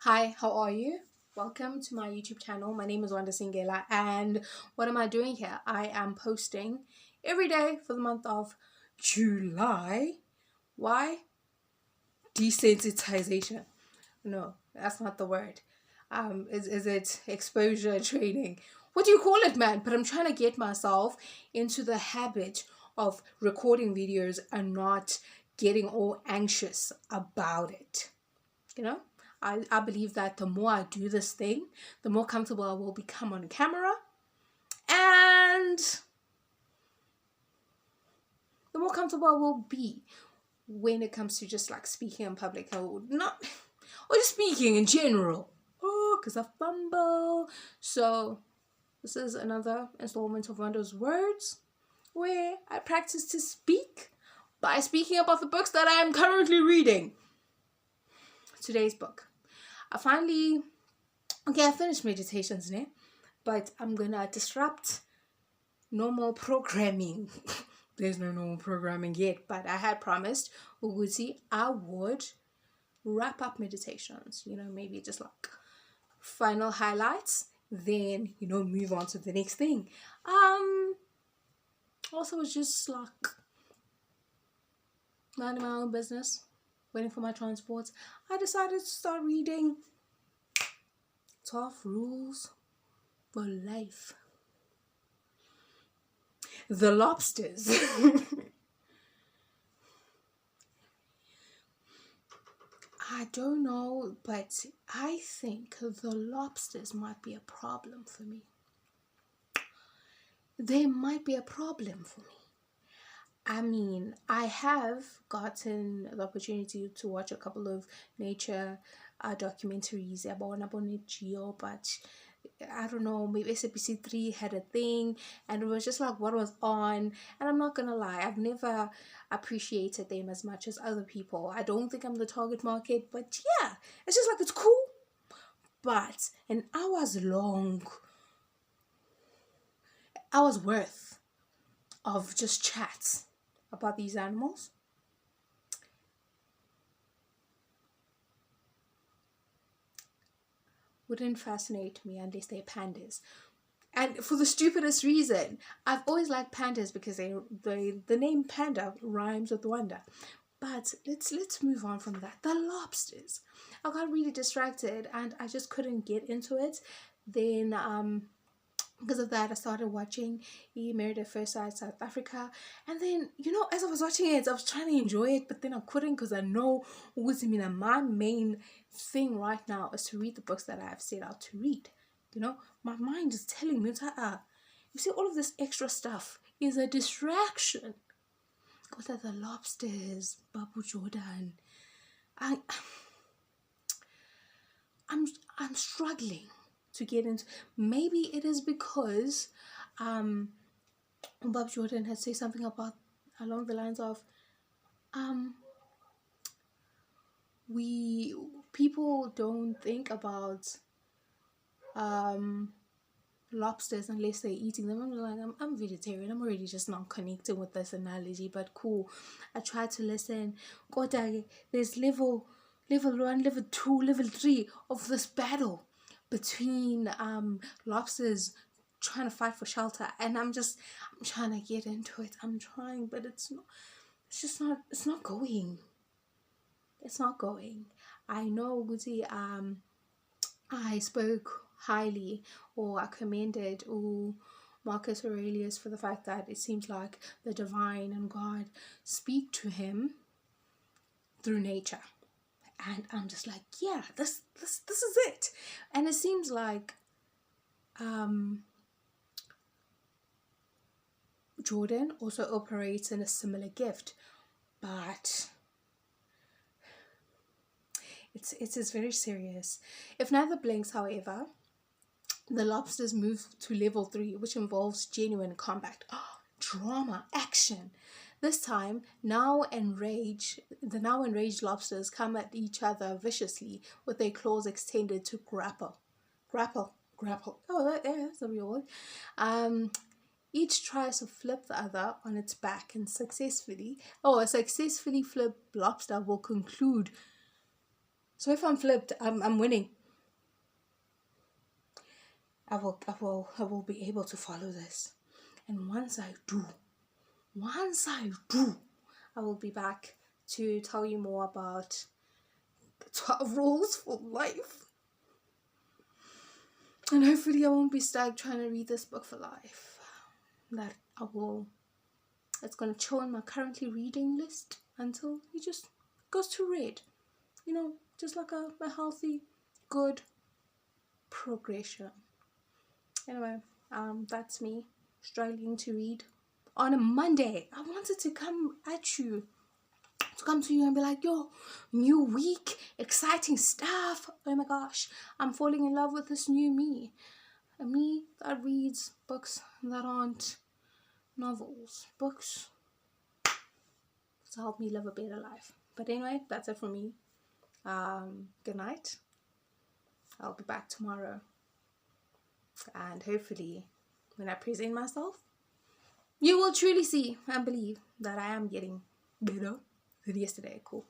Hi, how are you? Welcome to my YouTube channel. My name is Wanda, and what am I doing here? I am posting every day for the month of July. Why? Desensitization. No, that's not the word. Is it exposure training? What do you call it, man? But I'm trying to get myself into the habit of recording videos and not getting all anxious about it. You know, I believe that the more I do this thing, the more comfortable I will become on camera, and the more comfortable I will be when it comes to just like speaking in public or not, or just speaking in general. Oh, because I fumble. So this is another installment of Wanda's Words, where I practice to speak by speaking about the books that I am currently reading. Today's book, I finished meditations, ne? But I'm gonna disrupt normal programming. There's no normal programming yet, but I had promised Uguti I would wrap up meditations, maybe just like final highlights, then move on to the next thing. Also was just like minding my own business, waiting for my transports. I decided to start reading 12 Rules for Life. The Lobsters. I don't know, but I think the lobsters might be a problem for me. They might be a problem for me. I mean, I have gotten the opportunity to watch a couple of nature documentaries about Geo, but I don't know, maybe SABC3 had a thing and it was just like what was on. And I'm not gonna lie, I've never appreciated them as much as other people. I don't think I'm the target market, but yeah, it's just like it's cool. But an hour's worth of just chats about these animals wouldn't fascinate me unless they're pandas. And for the stupidest reason, I've always liked pandas because the name panda rhymes with wonder. But let's move on from that. The lobsters. I got really distracted and I just couldn't get into it. Then because of that, I started watching He Married at First Sight South Africa. And then, as I was watching it, I was trying to enjoy it, but then I couldn't because I know my main thing right now is to read the books that I have set out to read. My mind is telling me, you see, all of this extra stuff is a distraction. What are the lobsters, Babu Jordan? I'm struggling to get into. Maybe it is because Bob Jordan had said something about along the lines of people don't think about lobsters unless they're eating them. I'm like, I'm vegetarian. I'm already just not connecting with this analogy, but cool. I tried to listen. There's level 1, level 2, level 3 of this battle between lobsters trying to fight for shelter, and I'm trying to get into it. I'm trying, but it's not going. It's not going. I know, Guzi, I spoke highly, or I commended Marcus Aurelius for the fact that it seems like the divine and God speak to him through nature. And I'm just like, yeah, this is it. And it seems like Jordan also operates in a similar gift, but it's very serious. If neither blinks, however, the lobsters move to level 3, which involves genuine combat, drama, action. This time, the now enraged lobsters come at each other viciously with their claws extended to grapple. Oh, that's a real word. Each tries to flip the other on its back and a successfully flipped lobster will conclude So if I'm flipped, I'm winning. I will be able to follow this. And once I do, I will be back to tell you more about the 12 rules for life. And hopefully I won't be stuck trying to read this book for life. That it's going to chill in my currently reading list until it just goes to red. You know, just like a healthy, good progression. Anyway, that's me struggling to read on a Monday. I wanted to come at you, to come to you and be like, yo, new week, exciting stuff. Oh my gosh, I'm falling in love with this new me. A me that reads books that aren't novels. Books to help me live a better life. But anyway, that's it for me. Good night. I'll be back tomorrow. And hopefully, when I present myself, you will truly see and believe that I am getting better than yesterday. Cool.